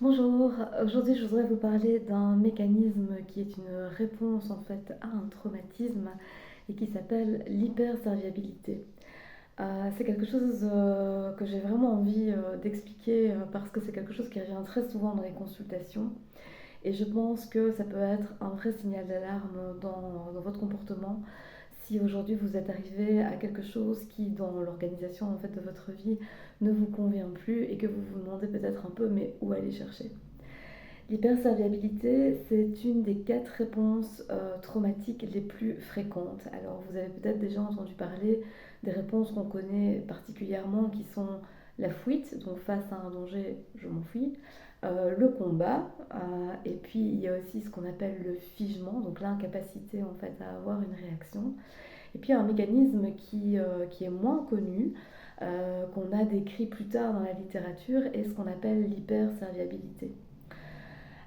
Bonjour, aujourd'hui je voudrais vous parler d'un mécanisme qui est une réponse en fait à un traumatisme et qui s'appelle l'hyperserviabilité. C'est quelque chose que j'ai vraiment envie d'expliquer parce que c'est quelque chose qui revient très souvent dans les consultations et je pense que ça peut être un vrai signal d'alarme dans votre comportement si aujourd'hui vous êtes arrivé à quelque chose qui dans l'organisation en fait de votre vie ne vous convient plus et que vous vous demandez peut-être un peu mais où aller chercher. L'hyperserviabilité, c'est une des 4 réponses traumatiques les plus fréquentes. Alors, vous avez peut-être déjà entendu parler des réponses qu'on connaît particulièrement qui sont la fuite, donc face à un danger, je m'enfuis, le combat, et puis il y a aussi ce qu'on appelle le figement, donc l'incapacité en fait à avoir une réaction. Et puis un mécanisme qui est moins connu, qu'on a décrit plus tard dans la littérature, est ce qu'on appelle l'hyperserviabilité.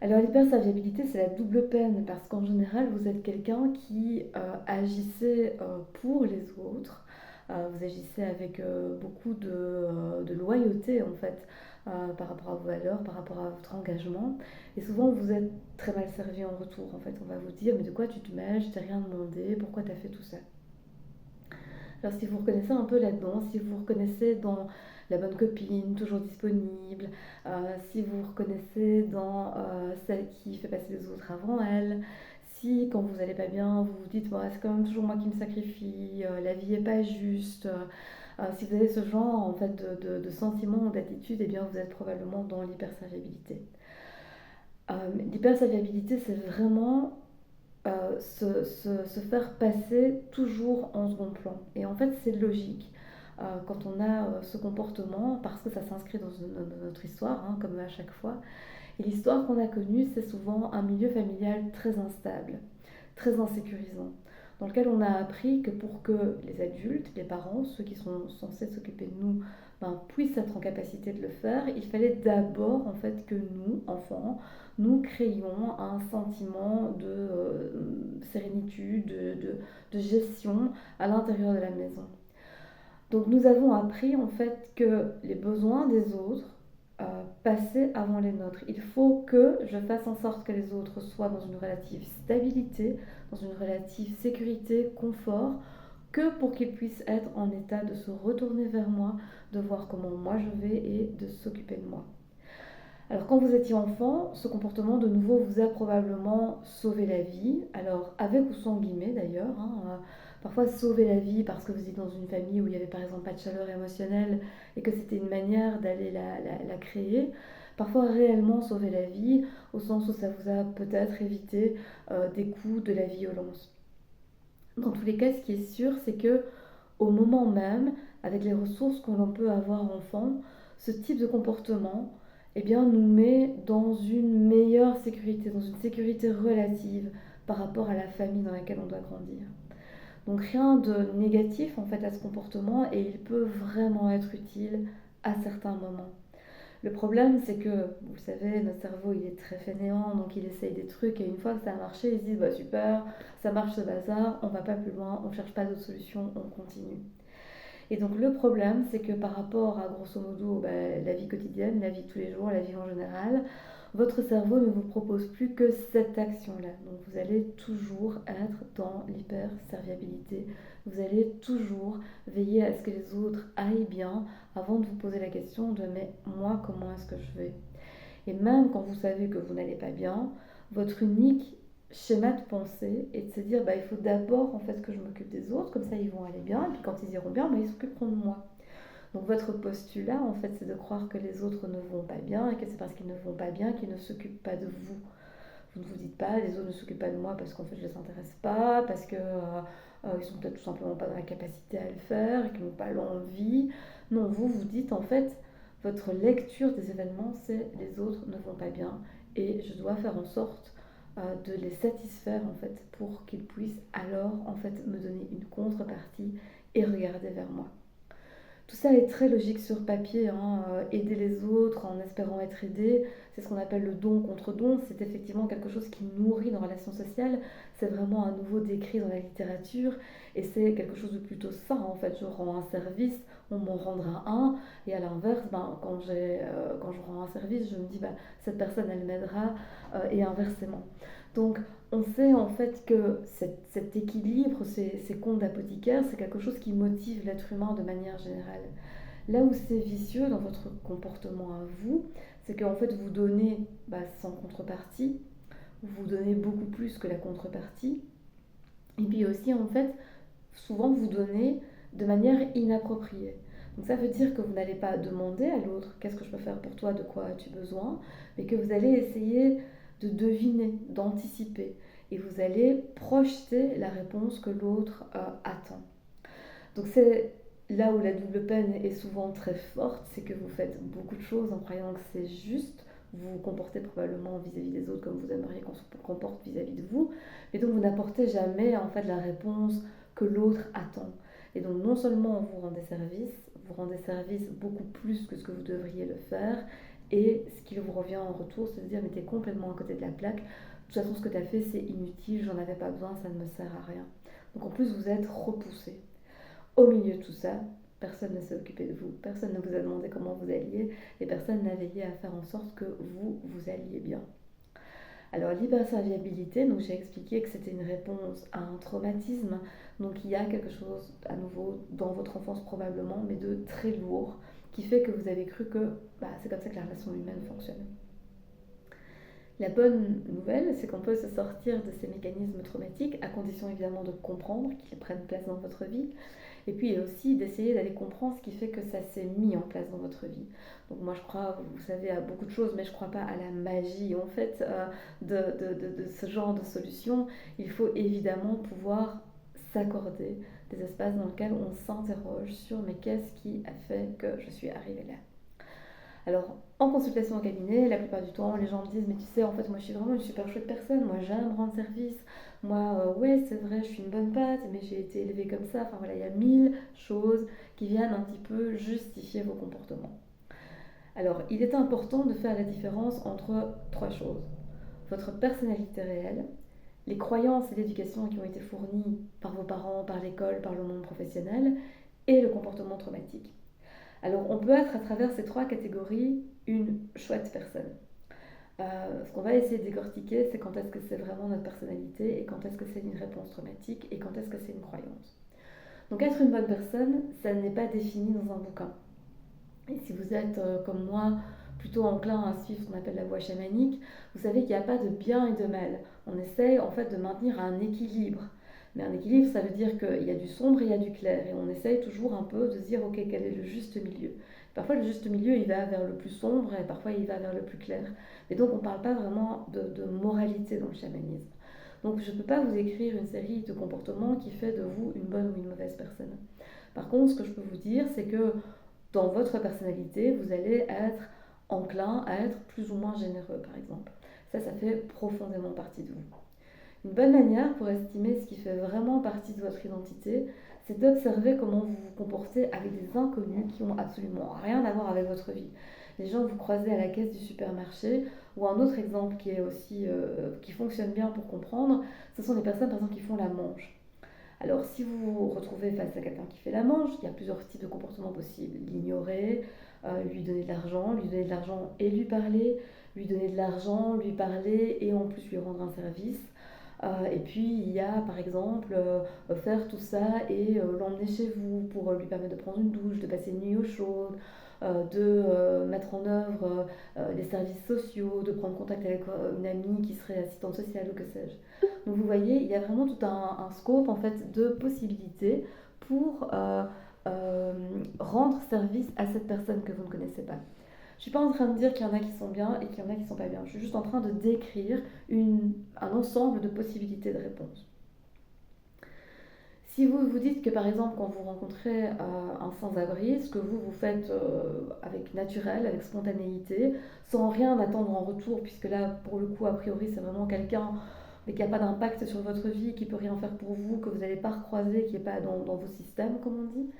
Alors l'hyperserviabilité, c'est la double peine parce qu'en général, vous êtes quelqu'un qui agissait pour les autres, vous agissez avec beaucoup de loyauté en fait par rapport à vos valeurs, par rapport à votre engagement. Et souvent, vous êtes très mal servi en retour. En fait, on va vous dire, mais de quoi tu te mêles, je t'ai rien demandé, pourquoi tu as fait tout ça. Alors si vous reconnaissez un peu là-dedans, si vous reconnaissez dans la bonne copine, toujours disponible, si vous reconnaissez dans celle qui fait passer les autres avant elle, si quand vous n'allez pas bien, vous vous dites bah, c'est quand même toujours moi qui me sacrifie, la vie n'est pas juste, si vous avez ce genre en fait, de sentiments ou d'attitudes, eh bien vous êtes probablement dans l'hyperserviabilité. L'hyperserviabilité, c'est vraiment se faire passer toujours en second plan. Et en fait, c'est logique quand on a ce comportement, parce que ça s'inscrit dans notre histoire, hein, comme à chaque fois. Et l'histoire qu'on a connue, c'est souvent un milieu familial très instable, très insécurisant, dans lequel on a appris que pour que les adultes, les parents, ceux qui sont censés s'occuper de nous, ben, puissent être en capacité de le faire, il fallait d'abord en fait que nous, enfants, nous créions un sentiment de sérénitude, de gestion à l'intérieur de la maison. Donc nous avons appris en fait que les besoins des autres passaient avant les nôtres. Il faut que je fasse en sorte que les autres soient dans une relative stabilité, dans une relative sécurité, confort, que pour qu'ils puissent être en état de se retourner vers moi, de voir comment moi je vais et de s'occuper de moi. Alors quand vous étiez enfant, ce comportement de nouveau vous a probablement sauvé la vie, alors avec ou sans guillemets d'ailleurs, hein, parfois sauver la vie parce que vous étiez dans une famille où il n'y avait par exemple pas de chaleur émotionnelle et que c'était une manière d'aller la créer, parfois réellement sauver la vie au sens où ça vous a peut-être évité des coups de la violence. Dans tous les cas, ce qui est sûr, c'est que au moment même, avec les ressources que l'on peut avoir enfant, ce type de comportement eh bien, nous met dans une meilleure sécurité, dans une sécurité relative par rapport à la famille dans laquelle on doit grandir. Donc rien de négatif en fait à ce comportement et il peut vraiment être utile à certains moments. Le problème, c'est que, vous le savez, notre cerveau, il est très fainéant, donc il essaye des trucs, et une fois que ça a marché, il se dit, bah super, ça marche ce bazar, on va pas plus loin, on cherche pas d'autres solutions, on continue. Et donc le problème, c'est que par rapport à grosso modo bah, la vie quotidienne, la vie de tous les jours, la vie en général, votre cerveau ne vous propose plus que cette action-là. Donc vous allez toujours être dans l'hyperserviabilité. Vous allez toujours veiller à ce que les autres aillent bien avant de vous poser la question de mais moi comment est-ce que je vais. Et même quand vous savez que vous n'allez pas bien, votre unique schéma de pensée est de se dire bah, il faut d'abord en fait que je m'occupe des autres, comme ça ils vont aller bien, et puis quand ils iront bien, bah, ils s'occuperont de moi. Donc votre postulat en fait c'est de croire que les autres ne vont pas bien et que c'est parce qu'ils ne vont pas bien qu'ils ne s'occupent pas de vous. Vous ne vous dites pas les autres ne s'occupent pas de moi parce qu'en fait je ne les intéresse pas, parce que ils sont peut-être tout simplement pas dans la capacité à le faire et qu'ils n'ont pas l'envie. Non, vous vous dites en fait votre lecture des événements c'est les autres ne vont pas bien et je dois faire en sorte de les satisfaire en fait pour qu'ils puissent alors en fait me donner une contrepartie et regarder vers moi. Tout ça est très logique sur papier, hein. Aider les autres en espérant être aidé, c'est ce qu'on appelle le don contre don. C'est effectivement quelque chose qui nourrit nos relations sociales. C'est vraiment à nouveau décrit dans la littérature et c'est quelque chose de plutôt sain en fait. Je rends un service on m'en rendra un. Et à l'inverse, quand je rends un service, je me dis, cette personne, elle m'aidera, et inversement. Donc, on sait en fait que cet équilibre, ces comptes d'apothicaire, c'est quelque chose qui motive l'être humain de manière générale. Là où c'est vicieux dans votre comportement à vous, c'est qu'en fait vous donnez sans contrepartie, vous donnez beaucoup plus que la contrepartie, et puis aussi en fait souvent vous donnez de manière inappropriée. Donc ça veut dire que vous n'allez pas demander à l'autre qu'est-ce que je peux faire pour toi, de quoi as-tu besoin, mais que vous allez essayer de deviner, d'anticiper, et vous allez projeter la réponse que l'autre attend. Donc c'est là où la double peine est souvent très forte, c'est que vous faites beaucoup de choses en croyant que c'est juste, vous vous comportez probablement vis-à-vis des autres comme vous aimeriez qu'on se comporte vis-à-vis de vous, et donc vous n'apportez jamais en fait la réponse que l'autre attend. Et donc non seulement vous rendez service beaucoup plus que ce que vous devriez le faire, et ce qui vous revient en retour, c'est de dire mais t'es complètement à côté de la plaque, de toute façon ce que t'as fait c'est inutile, j'en avais pas besoin, ça ne me sert à rien. Donc en plus vous êtes repoussé. Au milieu de tout ça, personne ne s'est occupé de vous, personne ne vous a demandé comment vous alliez, et personne n'a veillé à faire en sorte que vous alliez bien. Alors l'hyperserviabilité, donc j'ai expliqué que c'était une réponse à un traumatisme, donc il y a quelque chose à nouveau dans votre enfance probablement, mais de très lourd, qui fait que vous avez cru que c'est comme ça que la relation humaine fonctionne. La bonne nouvelle, c'est qu'on peut se sortir de ces mécanismes traumatiques, à condition évidemment de comprendre qu'ils prennent place dans votre vie, et puis aussi d'essayer d'aller comprendre ce qui fait que ça s'est mis en place dans votre vie. Donc moi je crois, vous savez, à beaucoup de choses, mais je ne crois pas à la magie en fait de ce genre de solution. Il faut évidemment pouvoir s'accorder des espaces dans lesquels on s'interroge sur mais qu'est-ce qui a fait que je suis arrivée là. Alors, en consultation au cabinet, la plupart du temps, les gens me disent mais tu sais, en fait, moi je suis vraiment une super chouette personne, moi j'aime rendre service, moi ouais, c'est vrai, je suis une bonne patte, mais j'ai été élevée comme ça. Enfin voilà, il y a 1000 choses qui viennent un petit peu justifier vos comportements. Alors, il est important de faire la différence entre trois choses: votre personnalité réelle, les croyances et l'éducation qui ont été fournies par vos parents, par l'école, par le monde professionnel, et le comportement traumatique. Alors, on peut être à travers ces trois catégories une chouette personne. Ce qu'on va essayer de décortiquer, c'est quand est-ce que c'est vraiment notre personnalité, et quand est-ce que c'est une réponse traumatique, et quand est-ce que c'est une croyance. Donc être une bonne personne, ça n'est pas défini dans un bouquin. Et si vous êtes, comme moi, plutôt enclin à suivre ce qu'on appelle la voie chamanique, vous savez qu'il n'y a pas de bien et de mal. On essaye en fait de maintenir un équilibre. Mais un équilibre, ça veut dire qu'il y a du sombre et il y a du clair. Et on essaye toujours un peu de se dire, ok, quel est le juste milieu. Parfois, le juste milieu, il va vers le plus sombre, et parfois, il va vers le plus clair. Et donc, on ne parle pas vraiment de moralité dans le chamanisme. Donc, je ne peux pas vous écrire une série de comportements qui fait de vous une bonne ou une mauvaise personne. Par contre, ce que je peux vous dire, c'est que dans votre personnalité, vous allez être enclin à être plus ou moins généreux, par exemple. Ça fait profondément partie de vous. Une bonne manière pour estimer ce qui fait vraiment partie de votre identité, c'est d'observer comment vous vous comportez avec des inconnus qui ont absolument rien à voir avec votre vie. Les gens que vous croisez à la caisse du supermarché, ou un autre exemple qui est aussi qui fonctionne bien pour comprendre, ce sont les personnes par exemple qui font la manche. Alors, si vous vous retrouvez face à quelqu'un qui fait la manche, il y a plusieurs types de comportements possibles. L'ignorer, lui donner de l'argent et lui donner de l'argent, lui parler et en plus lui rendre un service. Et puis, il y a par exemple faire tout ça et l'emmener chez vous pour lui permettre de prendre une douche, de passer une nuit au chaud, de mettre en œuvre les services sociaux, de prendre contact avec une amie qui serait assistante sociale ou que sais-je. Donc vous voyez, il y a vraiment tout un scope en fait de possibilités pour rendre service à cette personne que vous ne connaissez pas. Je ne suis pas en train de dire qu'il y en a qui sont bien et qu'il y en a qui ne sont pas bien. Je suis juste en train de décrire un ensemble de possibilités de réponse. Si vous vous dites que par exemple quand vous rencontrez un sans-abri, ce que vous faites avec naturel, avec spontanéité, sans rien attendre en retour, puisque là pour le coup a priori c'est vraiment quelqu'un mais qui n'a pas d'impact sur votre vie, qui peut rien faire pour vous, que vous n'allez pas recroiser, qui n'est pas dans vos systèmes comme on dit,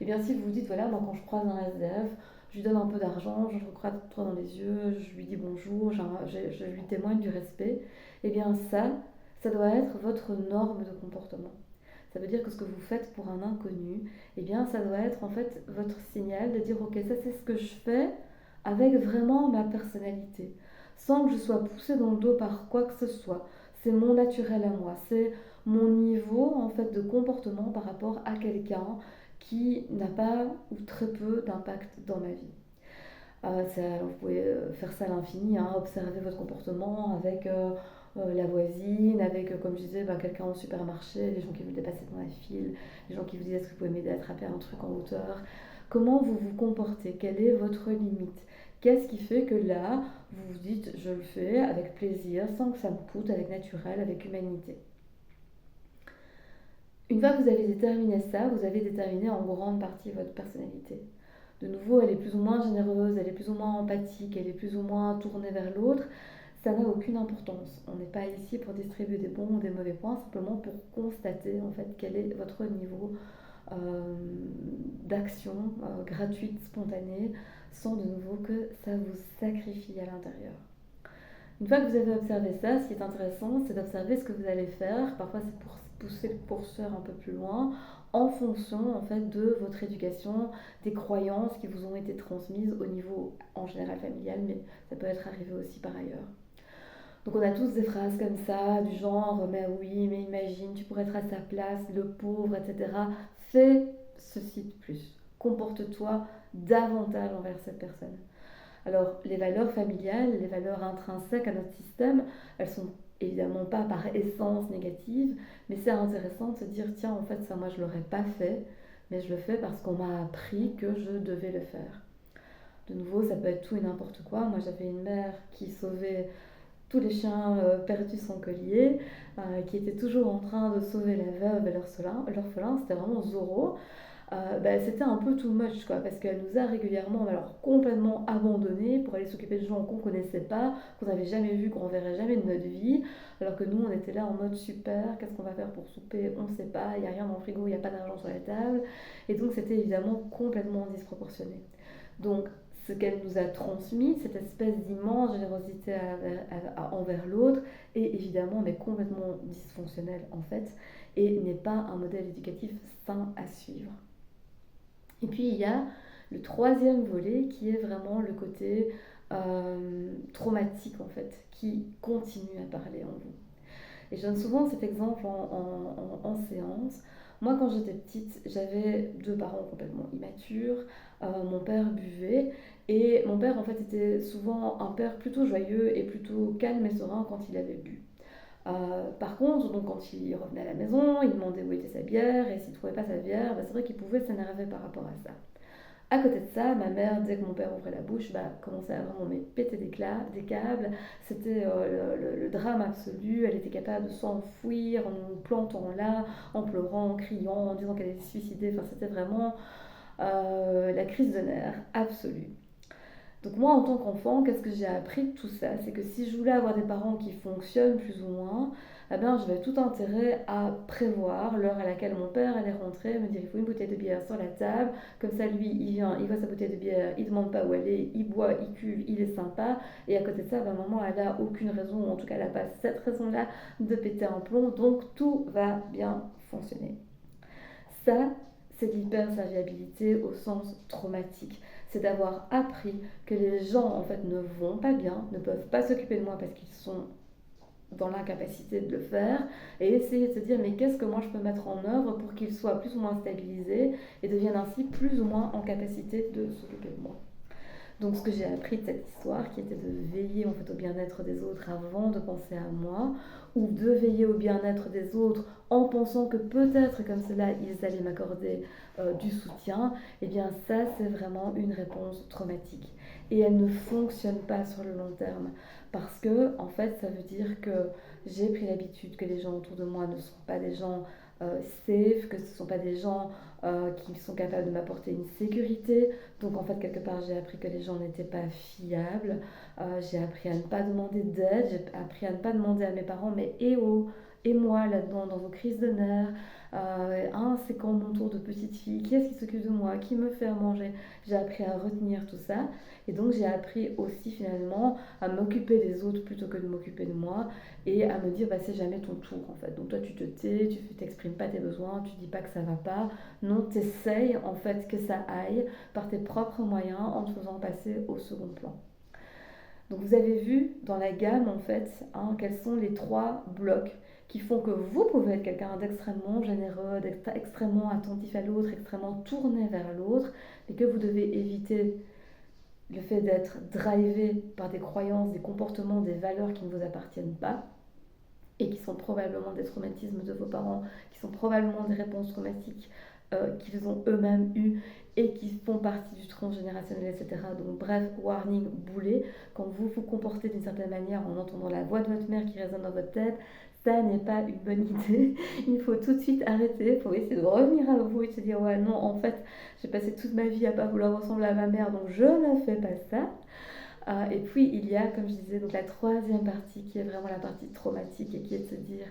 et bien si vous vous dites voilà, moi quand je croise un SDF, je lui donne un peu d'argent, je le regarde droit dans les yeux, je lui dis bonjour, je lui témoigne du respect, et bien ça doit être votre norme de comportement. Ça veut dire que ce que vous faites pour un inconnu, eh bien ça doit être en fait votre signal de dire ok, ça c'est ce que je fais avec vraiment ma personnalité, sans que je sois poussée dans le dos par quoi que ce soit. C'est mon naturel à moi, c'est mon niveau en fait de comportement par rapport à quelqu'un qui n'a pas ou très peu d'impact dans ma vie. Vous pouvez faire ça à l'infini, hein, observer votre comportement avec la voisine, avec, comme je disais, quelqu'un au supermarché, les gens qui veulent dépasser dans la file, les gens qui vous disent est-ce que vous pouvez m'aider à attraper un truc en hauteur. Comment vous vous comportez? Quelle est votre limite? Qu'est-ce qui fait que là, vous vous dites je le fais avec plaisir, sans que ça me coûte, avec naturel, avec humanité? Une fois que vous avez déterminé ça, vous avez déterminé en grande partie votre personnalité. De nouveau, elle est plus ou moins généreuse, elle est plus ou moins empathique, elle est plus ou moins tournée vers l'autre. Ça n'a aucune importance. On n'est pas ici pour distribuer des bons ou des mauvais points, simplement pour constater en fait quel est votre niveau euh, d'action gratuite, spontanée, sans de nouveau que ça vous sacrifie à l'intérieur. Une fois que vous avez observé ça, ce qui est intéressant, c'est d'observer ce que vous allez faire. Parfois, c'est pour pousser le curseur un peu plus loin, en fonction en fait de votre éducation, des croyances qui vous ont été transmises au niveau en général familial, mais ça peut être arrivé aussi par ailleurs. Donc on a tous des phrases comme ça, du genre mais oui, mais imagine, tu pourrais être à sa place, le pauvre, etc. Fais ceci de plus. Comporte-toi davantage envers cette personne. Alors, les valeurs familiales, les valeurs intrinsèques à notre système, elles sont évidemment pas par essence négatives, mais c'est intéressant de se dire, tiens, en fait, ça, moi, je l'aurais pas fait, mais je le fais parce qu'on m'a appris que je devais le faire. De nouveau, ça peut être tout et n'importe quoi. Moi, j'avais une mère qui sauvait tous les chiens perdus son collier, qui était toujours en train de sauver la veuve et l'orphelin, c'était vraiment Zorro. C'était un peu too much, quoi, parce qu'elle nous a régulièrement alors complètement abandonnés pour aller s'occuper de gens qu'on connaissait pas, qu'on n'avait jamais vus, qu'on verrait jamais de notre vie, alors que nous on était là en mode super, qu'est-ce qu'on va faire pour souper, on ne sait pas, il n'y a rien dans le frigo, il n'y a pas d'argent sur la table, et donc c'était évidemment complètement disproportionné. Donc ce qu'elle nous a transmis, cette espèce d'immense générosité envers l'autre, est évidemment mais complètement dysfonctionnelle en fait, et n'est pas un modèle éducatif sain à suivre. Et puis il y a le troisième volet qui est vraiment le côté traumatique en fait, qui continue à parler en vous. Et je donne souvent cet exemple en séance. Moi, quand j'étais petite, j'avais deux parents complètement immatures. Mon père buvait et mon père, en fait, était souvent un père plutôt joyeux et plutôt calme et serein quand il avait bu. Par contre, donc, quand il revenait à la maison, il demandait où était sa bière et s'il ne trouvait pas sa bière, c'est vrai qu'il pouvait s'énerver par rapport à ça. À côté de ça, ma mère, dès que mon père ouvrait la bouche, commençait à vraiment péter des câbles. C'était le drame absolu. Elle était capable de s'enfuir en nous plantant là, en pleurant, en criant, en disant qu'elle allait se suicider. Enfin, c'était vraiment la crise de nerfs absolue. Donc moi, en tant qu'enfant, qu'est-ce que j'ai appris de tout ça? C'est que si je voulais avoir des parents qui fonctionnent plus ou moins, eh bien, j'avais tout intérêt à prévoir l'heure à laquelle mon père allait rentrer, me dire il faut une bouteille de bière sur la table, comme ça lui, il vient, il voit sa bouteille de bière, il demande pas où elle est, il boit, il cuve, il est sympa, et à côté de ça, maman, elle a aucune raison, ou en tout cas elle n'a pas cette raison-là de péter un plomb, donc tout va bien fonctionner. Ça, c'est de l'hyperserviabilité au sens traumatique. C'est d'avoir appris que les gens en fait ne vont pas bien, ne peuvent pas s'occuper de moi parce qu'ils sont dans l'incapacité de le faire, et essayer de se dire mais qu'est-ce que moi je peux mettre en œuvre pour qu'ils soient plus ou moins stabilisés et deviennent ainsi plus ou moins en capacité de s'occuper de moi. Donc ce que j'ai appris de cette histoire, qui était de veiller en fait au bien-être des autres avant de penser à moi, ou de veiller au bien-être des autres en pensant que peut-être comme cela ils allaient m'accorder du soutien, et bien ça c'est vraiment une réponse traumatique. Et elle ne fonctionne pas sur le long terme, parce que en fait ça veut dire que j'ai pris l'habitude que les gens autour de moi ne sont pas des gens safe, que ce ne sont pas des gens qui sont capables de m'apporter une sécurité. Donc en fait, quelque part, j'ai appris que les gens n'étaient pas fiables. J'ai appris à ne pas demander d'aide. J'ai appris à ne pas demander à mes parents, mais eh oh, et moi là-dedans, dans vos crises de nerfs. C'est quand mon tour de petite fille, qui est-ce qui s'occupe de moi, qui me fait à manger. J'ai appris à retenir tout ça. Et donc j'ai appris aussi finalement à m'occuper des autres plutôt que de m'occuper de moi et à me dire bah, c'est jamais ton tour en fait. Donc toi tu te tais, tu t'exprimes pas tes besoins, tu dis pas que ça va pas. Non, t'essayes en fait que ça aille par tes propres moyens en te faisant passer au second plan. Donc vous avez vu dans la gamme en fait quels sont les trois blocs qui font que vous pouvez être quelqu'un d'extrêmement généreux, d'extrêmement attentif à l'autre, extrêmement tourné vers l'autre, mais que vous devez éviter le fait d'être drivé par des croyances, des comportements, des valeurs qui ne vous appartiennent pas et qui sont probablement des traumatismes de vos parents, qui sont probablement des réponses traumatiques qu'ils ont eux-mêmes eues et qui font partie du transgénérationnel, etc. Donc bref, warning, boulet, quand vous vous comportez d'une certaine manière en entendant la voix de votre mère qui résonne dans votre tête, ça n'est pas une bonne idée. Il faut tout de suite arrêter, il faut essayer de revenir à vous et de se dire ouais non, en fait, j'ai passé toute ma vie à pas vouloir ressembler à ma mère, donc je ne fais pas ça. Et puis il y a, comme je disais, donc la troisième partie qui est vraiment la partie traumatique et qui est de se dire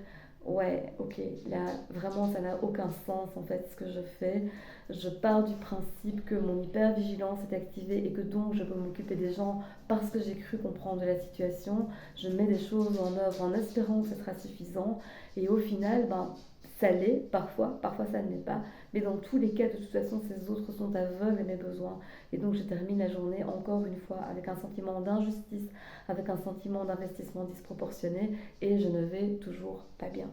ouais, ok, là vraiment ça n'a aucun sens en fait ce que je fais. Je pars du principe que mon hypervigilance est activée et que donc je peux m'occuper des gens parce que j'ai cru comprendre la situation. Je mets des choses en œuvre en espérant que ce sera suffisant et au final, ben, ça l'est parfois, parfois ça ne l'est pas. Mais dans tous les cas, de toute façon, ces autres sont aveugles à mes besoins. Et donc je termine la journée encore une fois avec un sentiment d'injustice, avec un sentiment d'investissement disproportionné et je ne vais toujours pas bien.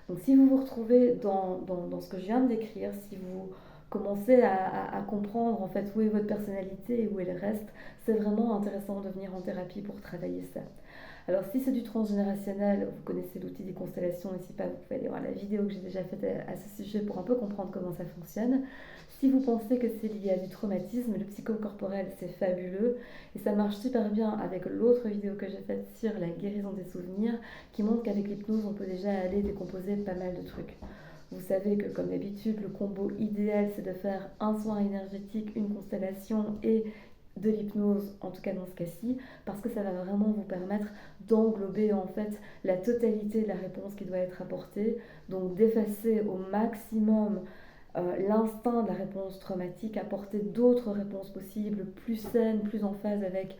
Donc si vous vous retrouvez dans ce que je viens de décrire, si vous commencez à comprendre en fait où est votre personnalité et où elle reste, c'est vraiment intéressant de venir en thérapie pour travailler ça. Alors si c'est du transgénérationnel, vous connaissez l'outil des constellations, et si pas, vous pouvez aller voir la vidéo que j'ai déjà faite à ce sujet pour un peu comprendre comment ça fonctionne. Si vous pensez que c'est lié à du traumatisme, le psychocorporel c'est fabuleux et ça marche super bien avec l'autre vidéo que j'ai faite sur la guérison des souvenirs qui montre qu'avec l'hypnose on peut déjà aller décomposer pas mal de trucs. Vous savez que comme d'habitude le combo idéal c'est de faire un soin énergétique, une constellation et de l'hypnose, en tout cas dans ce cas-ci, parce que ça va vraiment vous permettre d'englober en fait la totalité de la réponse qui doit être apportée, donc d'effacer au maximum l'instinct de la réponse traumatique, apporter d'autres réponses possibles, plus saines, plus en phase avec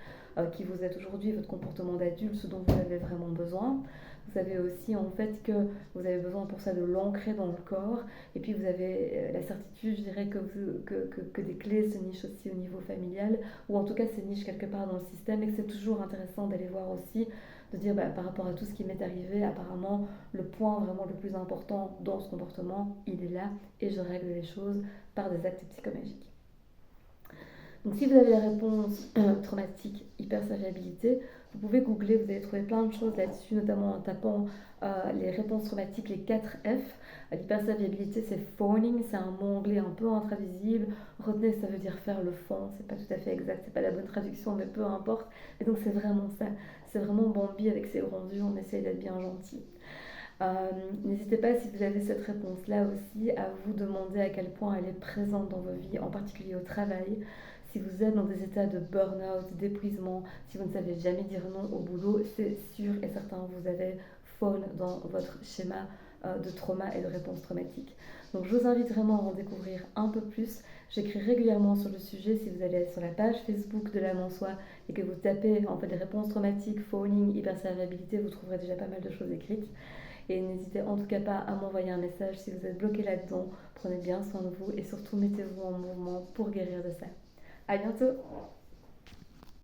qui vous êtes aujourd'hui, votre comportement d'adulte, ce dont vous avez vraiment besoin. Vous savez aussi en fait que vous avez besoin pour ça de l'ancrer dans le corps. Et puis vous avez la certitude, je dirais, que des clés se nichent aussi au niveau familial, ou en tout cas se nichent quelque part dans le système, et que c'est toujours intéressant d'aller voir aussi, de dire par rapport à tout ce qui m'est arrivé, apparemment le point vraiment le plus important dans ce comportement, il est là, et je règle les choses par des actes psychomagiques. Donc si vous avez la réponse traumatique, hypersensibilité, vous pouvez googler, vous allez trouver plein de choses là-dessus, notamment en tapant les réponses traumatiques, les 4 F. L'hypersensibilité, c'est phoning, c'est un mot anglais un peu intravisible. Retenez, ça veut dire faire le fond, c'est pas tout à fait exact, c'est pas la bonne traduction, mais peu importe. Et donc c'est vraiment ça, c'est vraiment Bambi avec ses grands yeux, on essaye d'être bien gentil. N'hésitez pas, si vous avez cette réponse-là aussi, à vous demander à quel point elle est présente dans vos vies, en particulier au travail. Si vous êtes dans des états de burn-out, d'épuisement, si vous ne savez jamais dire non au boulot, c'est sûr et certain que vous avez faune dans votre schéma de trauma et de réponse traumatique. Donc je vous invite vraiment à en découvrir un peu plus. J'écris régulièrement sur le sujet. Si vous allez sur la page Facebook de l'âme en soi et que vous tapez en fait des réponses traumatiques, phoning, hypersensibilité, vous trouverez déjà pas mal de choses écrites. Et n'hésitez en tout cas pas à m'envoyer un message si vous êtes bloqué là-dedans. Prenez bien soin de vous et surtout mettez-vous en mouvement pour guérir de ça. À bientôt!